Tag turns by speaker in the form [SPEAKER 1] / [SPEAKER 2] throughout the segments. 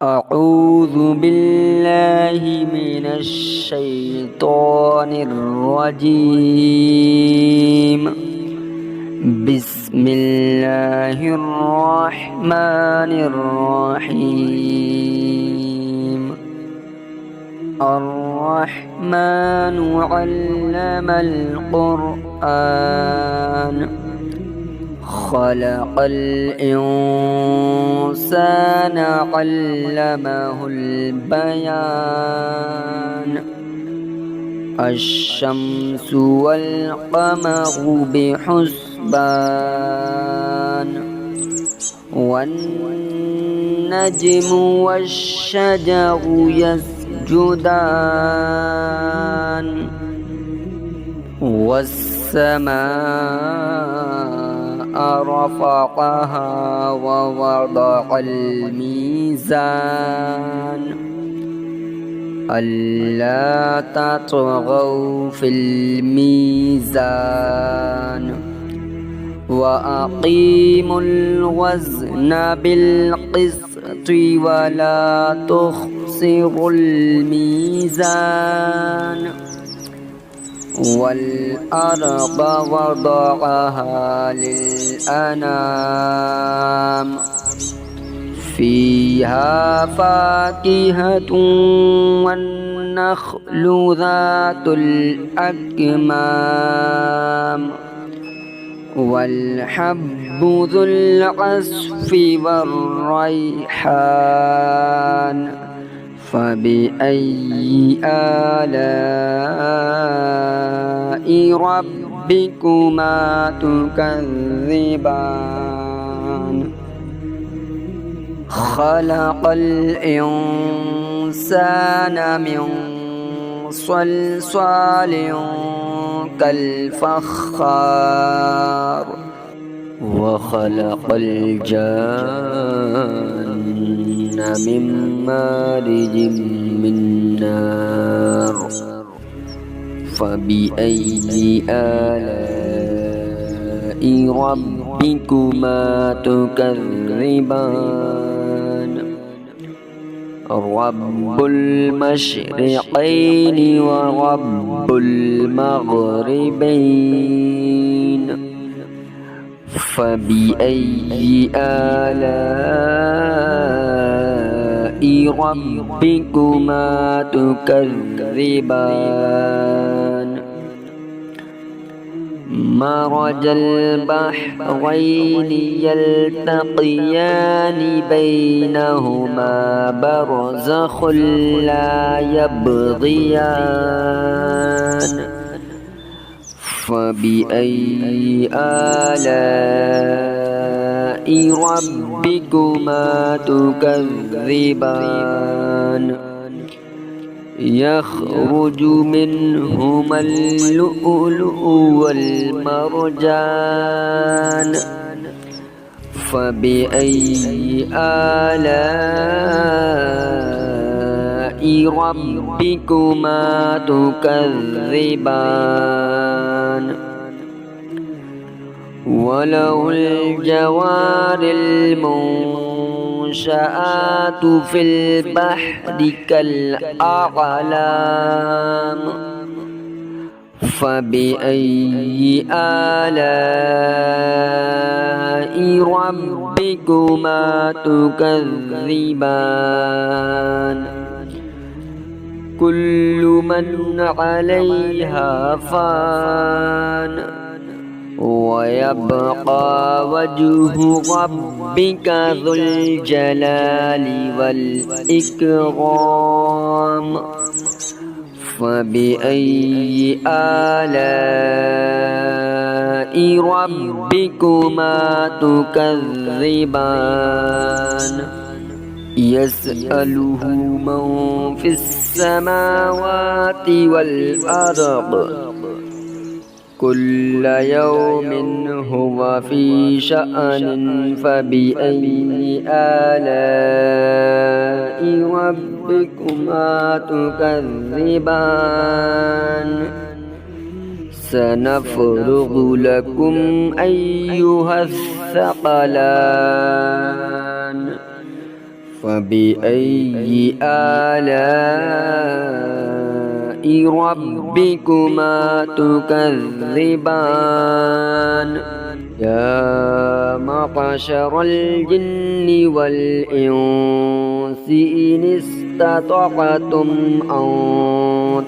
[SPEAKER 1] أعوذ بالله من الشيطان الرجيم. بسم الله الرحمن الرحيم. الرحمن علم القرآن خلق الإنسان علمه البيان. الشمس والقمر بحسبان والنجم والشجر يسجدان والسماء رفعها ووضع الميزان ألا تطغوا في الميزان وأقيموا الوزن بالقسط ولا تخسروا الميزان. والأرض وضعها للأنام فيها فاكهة والنخل ذات الأكمام والحب ذو العصف والريحان. فبأي آلاء ربكما تكذبان؟ خلق الإنسان من صلصال كالفخار وخلق الجان من مارج من نار. فبأي آلاء ربكما تكذبان؟ رب المشرقين ورب المغربين. فبأي آلاء ربكما تكذبان؟ مرج البحرين يلتقيان بينهما برزخ لا يبغيان. فبأي آلاء ربكما تكذبان؟ يخرج منهما اللؤلؤ والمرجان. فبأي آلاء ربكما تكذبان؟ وله الجوار المنشآت في البحر كالأعلام. فبأي آلاء ربكما تكذبان؟ كل من عليها فان ويبقى وجه ربك ذو الجلال والإكرام. فبأي آلاء ربكما تكذبان؟ يسأله من في السماوات والأرض كل يوم هو في شأن. فبأي آلاء ربكما تكذبان؟ سنفرغ لكم أيها الثقلان فبأي آلاء ربكما تكذبان يا معشر الجن والإنس إن استطعتم أن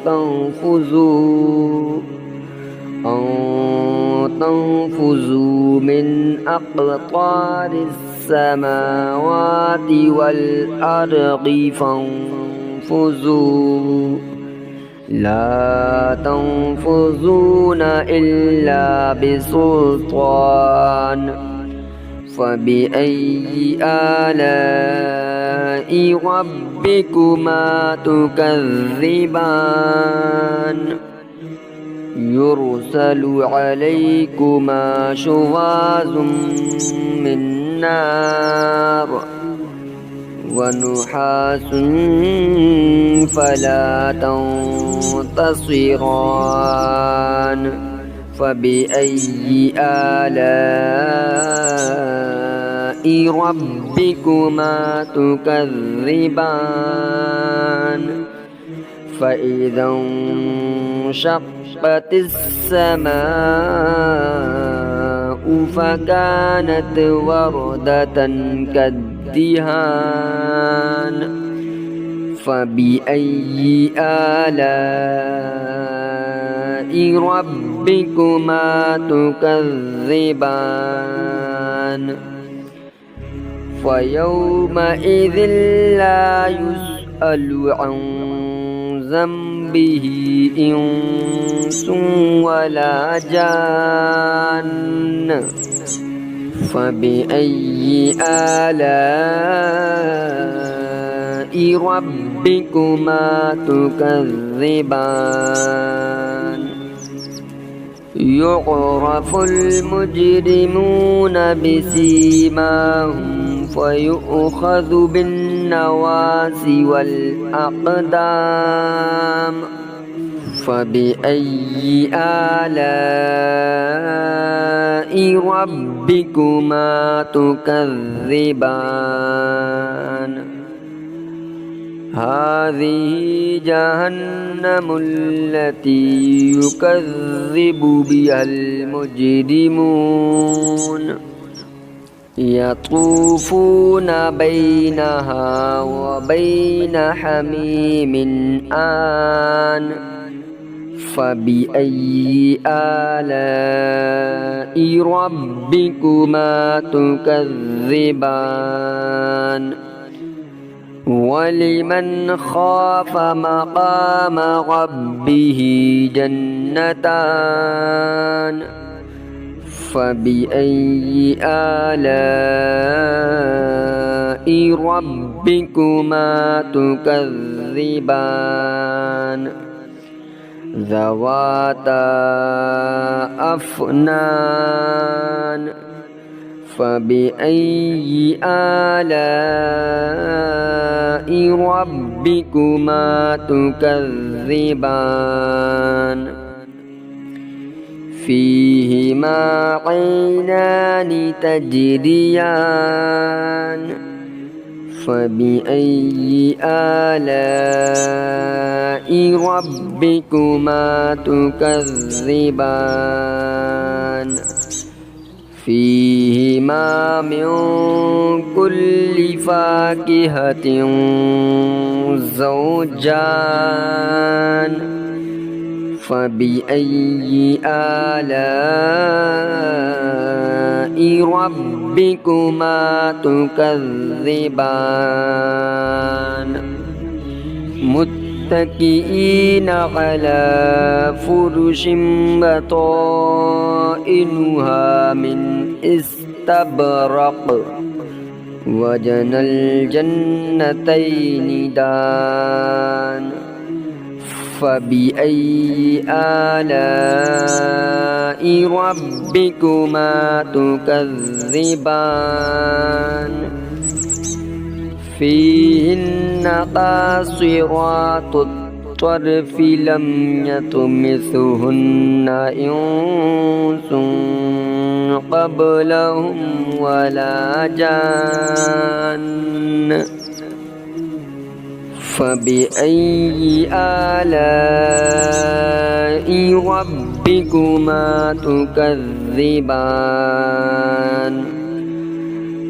[SPEAKER 1] تنفذوا من أقطار السماوات والأرض فانفذوا لا تنفذون إلا بسلطان فبأي آلاء ربكما تكذبان يرسل عليكما شواظ من نار ونحاس فلا تنتصران فبأي آلاء ربكما تكذبان فإذا انشقت السماء فكانت وردة كالدهان فبأي آلاء ربكما تكذبان فيومئذ لا يسأل عن ذنبه إنس ولا جان فبأي آلاء ربكما تكذبان يعرف المجرمون بسيماهم فيؤخذ بالنواصي والأقدام فبأي آلاء ربكما تكذبان هذه جهنم التي يكذب بها المجرمون يطوفون بينها وبين حميم آن فبأي آلاء ربكما تكذبان ولمن خاف مقام ربه جنتان فبأي آلاء ربكما تكذبان ذواتا أفنان فبأي آلاء ربكما تكذبان فيهما عينان تجريان فبأي آلاء ربكما تكذبان فيهما من كل فاكهة زوجان فبأي آلاء ربكما تكذبان متكئين على فرش بطائنها من استبرق وجنى الجنتين دان فبأي آلاء ربكما تكذبان فيهن قاصرات الطرف لم يطمثهن إنس قبلهم ولا جان فبأي آلاء ربكما تكذبان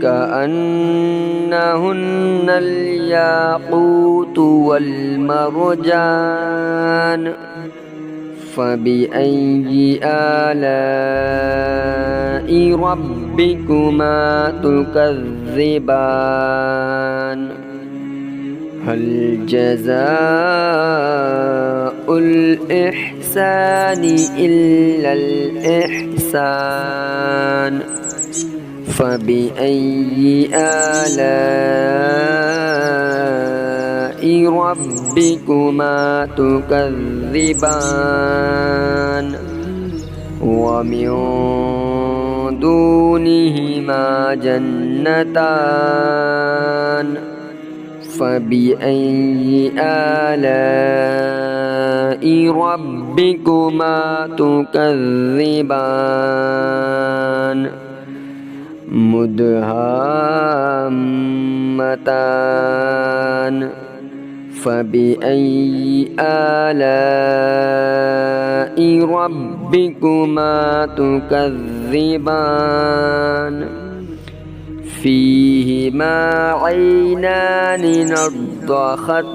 [SPEAKER 1] كأنهن الياقوت والمرجان فبأي آلاء ربكما تكذبان هل جزاء الإحسان إلا الإحسان فبأي آلاء ربكما تكذبان ومن دونهما جنتان فبأي آلاء ربكما تكذبان مدهامتان فبأي آلاء ربكما تكذبان فيهما عينان نضاختان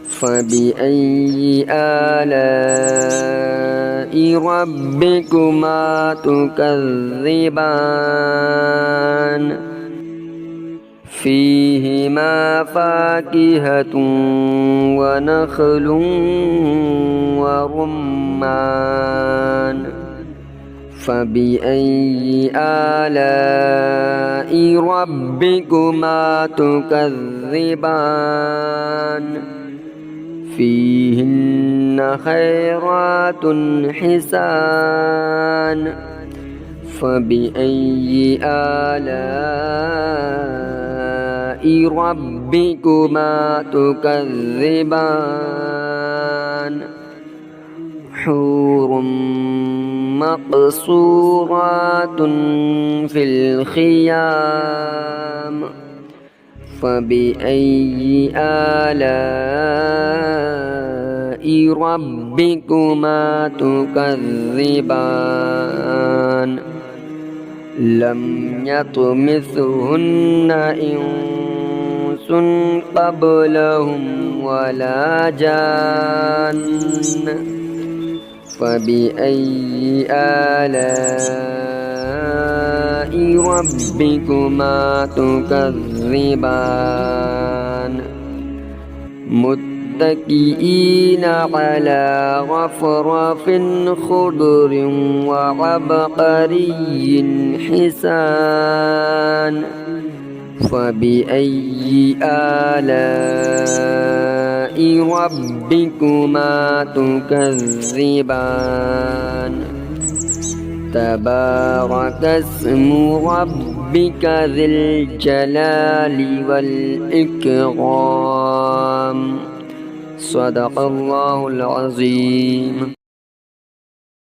[SPEAKER 1] فبأي آلاء ربكما تكذبان فيهما فاكهة ونخل ورمان فبأي آلاء ربكما تكذبان فيهن خيرات حسان فبأي آلاء ربكما تكذبان حور مقصورات في الخيام فبأي آلاء ربكما تكذبان لم يطمثهن إنس قبلهم ولا جان فبأي آلاء ربكما تكذبان متكئين على رفرف خضر وعبقري حسان فبأي آلاء ربكما تكذبان تبارك اسم ربك ذي الجلال والإكرام صدق الله العظيم.